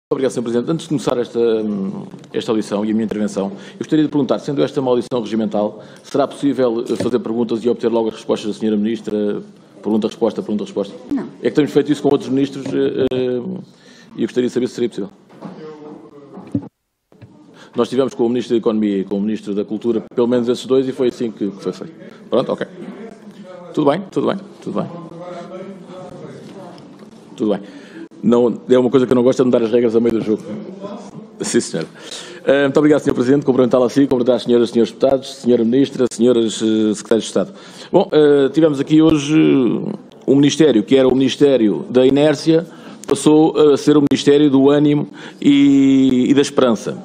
Obrigado, Sr. Presidente. Antes de começar esta audição e a minha intervenção, eu gostaria de perguntar, sendo esta uma audição regimental, será possível fazer perguntas e obter logo as respostas da Sra. Ministra? Pergunta-resposta, pergunta-resposta? Não. É que temos feito isso com outros ministros e eu gostaria de saber se seria possível. Nós tivemos com o Ministro da Economia e com o Ministro da Cultura, pelo menos esses dois, e foi assim que foi feito. Pronto, ok. Tudo bem, tudo bem, tudo bem. Tudo bem. Não, é uma coisa que eu não gosto, é de mudar as regras a meio do jogo. Sim, senhor. Muito obrigado, Sr. Presidente. Cumprimentá-lo assim, cumprimentar as senhoras e senhores deputados, Sra. Ministra, senhoras Secretários de Estado. Bom, tivemos aqui hoje um Ministério que era o Ministério da Inércia, passou a ser o Ministério do Ânimo e da Esperança.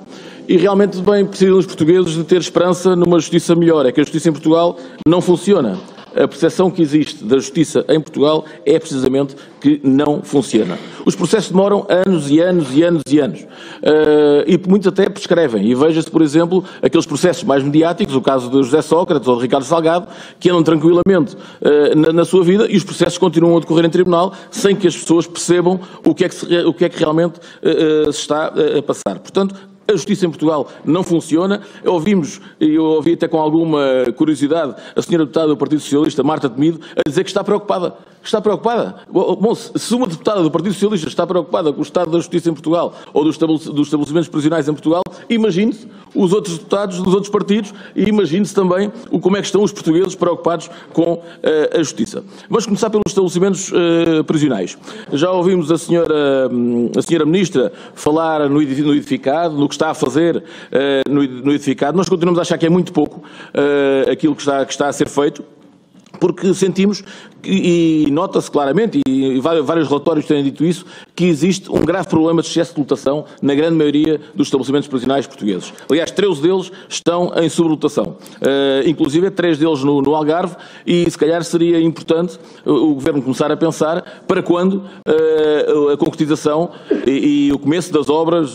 E realmente bem precisam os portugueses de ter esperança numa justiça melhor. É que a justiça em Portugal não funciona. A percepção que existe da justiça em Portugal é precisamente que não funciona. Os processos demoram anos e anos e anos e anos. E muitos até prescrevem. E veja-se, por exemplo, aqueles processos mais mediáticos, o caso de José Sócrates ou de Ricardo Salgado, que andam tranquilamente na sua vida e os processos continuam a decorrer em tribunal sem que as pessoas percebam o que é que realmente se está a passar. Portanto, a justiça em Portugal não funciona. Eu ouvi até com alguma curiosidade a senhora deputada do Partido Socialista, Marta Temido, a dizer que está preocupada. Está preocupada? Bom, se uma deputada do Partido Socialista está preocupada com o estado da justiça em Portugal ou dos estabelecimentos prisionais em Portugal, imagine-se os outros deputados dos outros partidos e imagine-se também como é que estão os portugueses preocupados com a justiça. Vamos começar pelos estabelecimentos prisionais. Já ouvimos a senhora Ministra falar no edificado, no que está a fazer no edificado. Nós continuamos a achar que é muito pouco aquilo que está a ser feito, porque sentimos, e nota-se claramente, e vários relatórios têm dito isso, que existe um grave problema de excesso de lotação na grande maioria dos estabelecimentos prisionais portugueses. Aliás, 13 deles estão em sobrelotação, inclusive 3 deles no Algarve, e se calhar seria importante o Governo começar a pensar para quando a concretização e o começo das obras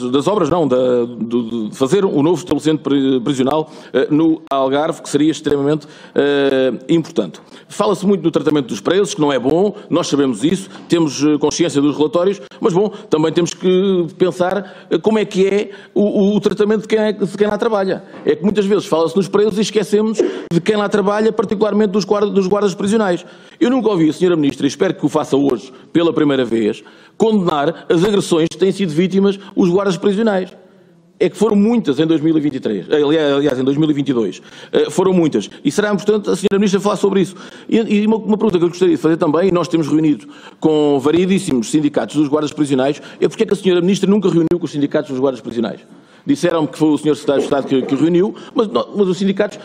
não, de fazer um novo estabelecimento prisional no Algarve, que seria extremamente importante. Fala-se muito do tratamento dos presos, que não é bom, nós sabemos isso, temos consciência dos relatórios, mas bom, também temos que pensar como é que é o tratamento de quem lá trabalha. É que muitas vezes fala-se nos presos e esquecemos de quem lá trabalha, particularmente dos guardas prisionais. Eu nunca ouvi a Sra. Ministra, e espero que o faça hoje pela primeira vez, condenar as agressões que têm sido vítimas os guardas prisionais. É que foram muitas em 2023, aliás, em 2022. Foram muitas. E será importante a Sra. Ministra falar sobre isso. E uma pergunta que eu gostaria de fazer também, e nós temos reunido com variedíssimos sindicatos dos guardas prisionais, é porque é que a Sra. Ministra nunca reuniu com os sindicatos dos guardas prisionais? Disseram-me que foi o Sr. Secretário de Estado que reuniu, mas os sindicatos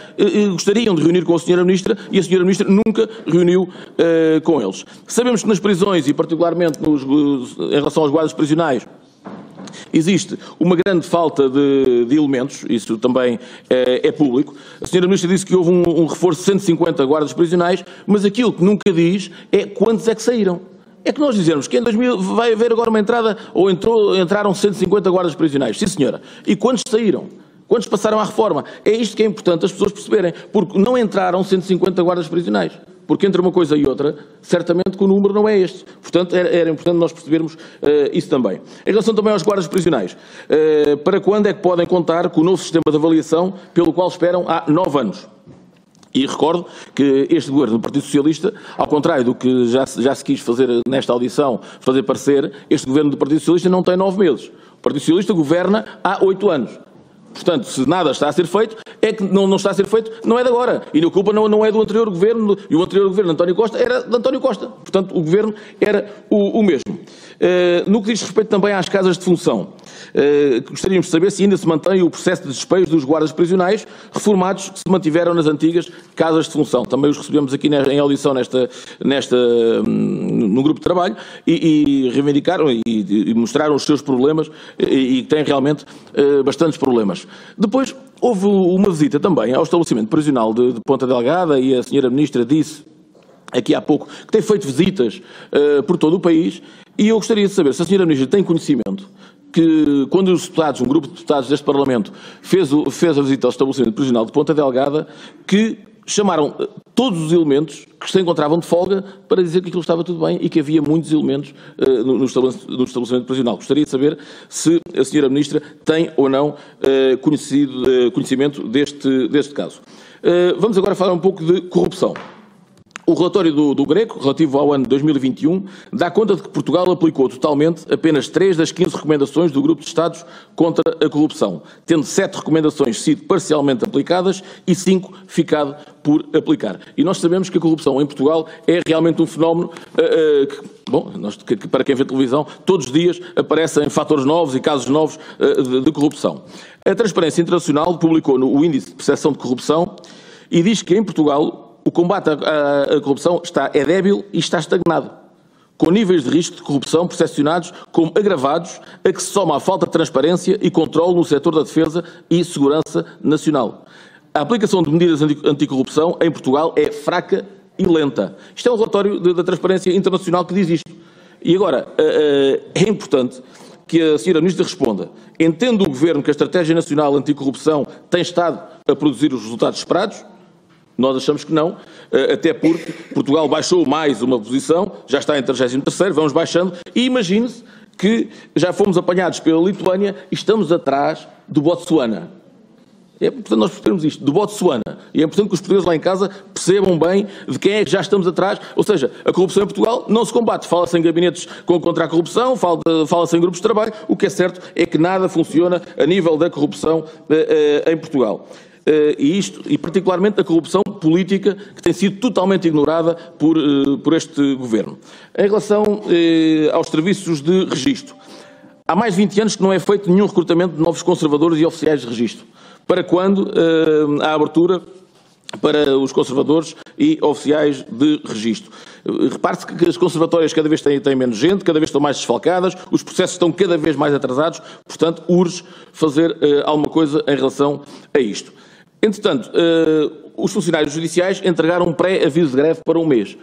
gostariam de reunir com a Sra. Ministra e a Sra. Ministra nunca reuniu com eles. Sabemos que nas prisões, e particularmente em relação aos guardas prisionais, existe uma grande falta de elementos, isso também é público. A Sra. Ministra disse que houve um reforço de 150 guardas prisionais, mas aquilo que nunca diz é quantos é que saíram. É que nós dizemos que em 2000 vai haver agora uma entrada, ou entraram 150 guardas prisionais. Sim, senhora. E quantos saíram? Quantos passaram à reforma? É isto que é importante as pessoas perceberem, porque não entraram 150 guardas prisionais. Porque entre uma coisa e outra, certamente que o número não é este. Portanto, era importante nós percebermos isso também. Em relação também aos guardas prisionais, para quando é que podem contar com o novo sistema de avaliação pelo qual esperam há 9 anos? E recordo que este governo do Partido Socialista, ao contrário do que já se quis fazer nesta audição, fazer parecer, este governo do Partido Socialista não tem 9 meses. O Partido Socialista governa há 8 anos. Portanto, se nada está a ser feito, é que não está a ser feito, não é de agora. E a culpa não é do anterior governo, e o anterior governo de António Costa era de António Costa. Portanto, o governo era o mesmo. No que diz respeito também às casas de função, gostaríamos de saber se ainda se mantém o processo de despejo dos guardas prisionais reformados que se mantiveram nas antigas casas de função. Também os recebemos aqui em audição no grupo de trabalho e reivindicaram e mostraram os seus problemas e têm realmente bastantes problemas. Depois, houve uma visita também ao estabelecimento prisional de Ponta Delgada e a Sra. Ministra disse aqui há pouco que tem feito visitas por todo o país e eu gostaria de saber se a Sra. Ministra tem conhecimento que quando os deputados, um grupo de deputados deste Parlamento fez a visita ao estabelecimento prisional de Ponta Delgada, que chamaram todos os elementos que se encontravam de folga para dizer que aquilo estava tudo bem e que havia muitos elementos no estabelecimento prisional. Gostaria de saber se a senhora Ministra tem ou não conhecimento deste caso. Vamos agora falar um pouco de corrupção. O relatório do GRECO, relativo ao ano 2021, dá conta de que Portugal aplicou totalmente apenas 3 das 15 recomendações do Grupo de Estados contra a corrupção, tendo 7 recomendações sido parcialmente aplicadas e 5 ficado por aplicar. E nós sabemos que a corrupção em Portugal é realmente um fenómeno que para quem vê televisão, todos os dias aparecem fatores novos e casos novos de corrupção. A Transparência Internacional publicou o Índice de Percepção de Corrupção e diz que em Portugal o combate à corrupção é débil e está estagnado, com níveis de risco de corrupção percepcionados como agravados, a que se soma a falta de transparência e controle no setor da defesa e segurança nacional. A aplicação de medidas anticorrupção em Portugal é fraca e lenta. Isto é um relatório da Transparência Internacional que diz isto. E agora, é importante que a senhora Ministra responda. Entende o Governo que a Estratégia Nacional Anticorrupção tem estado a produzir os resultados esperados? Nós achamos que não, até porque Portugal baixou mais uma posição, já está em 33º, vamos baixando, e imagine-se que já fomos apanhados pela Lituânia e estamos atrás do Botsuana. É importante nós percebermos isto, do Botsuana. E é importante que os portugueses lá em casa percebam bem de quem é que já estamos atrás. Ou seja, a corrupção em Portugal não se combate. Fala-se em gabinetes contra a corrupção, fala-se em grupos de trabalho. O que é certo é que nada funciona a nível da corrupção em Portugal. E particularmente a corrupção política, que tem sido totalmente ignorada por este Governo. Em relação aos serviços de registro, há mais de 20 anos que não é feito nenhum recrutamento de novos conservadores e oficiais de registro. Para quando há abertura para os conservadores e oficiais de registro? Repare-se que as conservatórias cada vez têm menos gente, cada vez estão mais desfalcadas, os processos estão cada vez mais atrasados, portanto, urge fazer alguma coisa em relação a isto. Entretanto, os funcionários judiciais entregaram um pré-aviso de greve para um mês.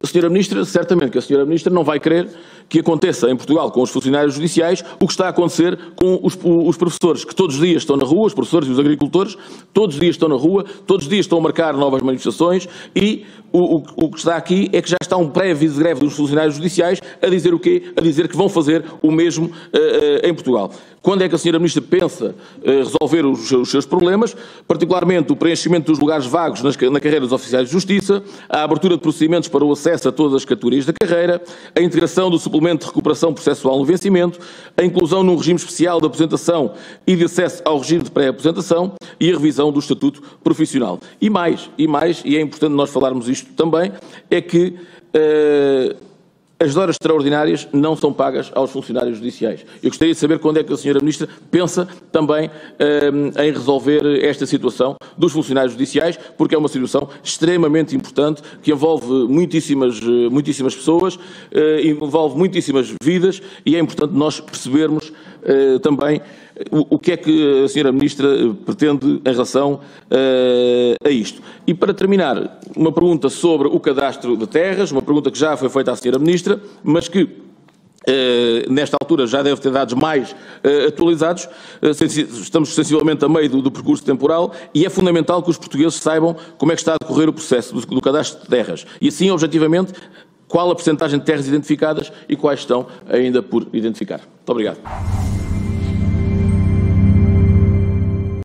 A senhora Ministra, certamente que a senhora Ministra não vai querer que aconteça em Portugal com os funcionários judiciais o que está a acontecer com os professores, que todos os dias estão na rua, os professores e os agricultores, todos os dias estão na rua, todos os dias estão a marcar novas manifestações e o que está aqui é que já está um pré-aviso de greve dos funcionários judiciais a dizer o quê? A dizer que vão fazer o mesmo em Portugal. Quando é que a senhora Ministra pensa resolver os seus problemas, particularmente o preenchimento dos lugares vagos na carreira dos oficiais de justiça, a abertura de procedimentos para o acesso a todas as categorias da carreira, a integração do suplemento de recuperação processual no vencimento, a inclusão num regime especial de aposentação e de acesso ao regime de pré-aposentação e a revisão do estatuto profissional. E é importante nós falarmos isto também, é que as horas extraordinárias não são pagas aos funcionários judiciais. Eu gostaria de saber quando é que a senhora Ministra pensa também em resolver esta situação dos funcionários judiciais, porque é uma situação extremamente importante, que envolve muitíssimas pessoas, envolve muitíssimas vidas, e é importante nós percebermos também o que é que a senhora Ministra pretende em relação a isto. E para terminar, uma pergunta sobre o cadastro de terras, uma pergunta que já foi feita à senhora Ministra, mas que nesta altura já deve ter dados mais atualizados. Estamos sensivelmente a meio do percurso temporal e é fundamental que os portugueses saibam como é que está a decorrer o processo do cadastro de terras. E assim, objetivamente, qual a percentagem de terras identificadas e quais estão ainda por identificar. Muito obrigado.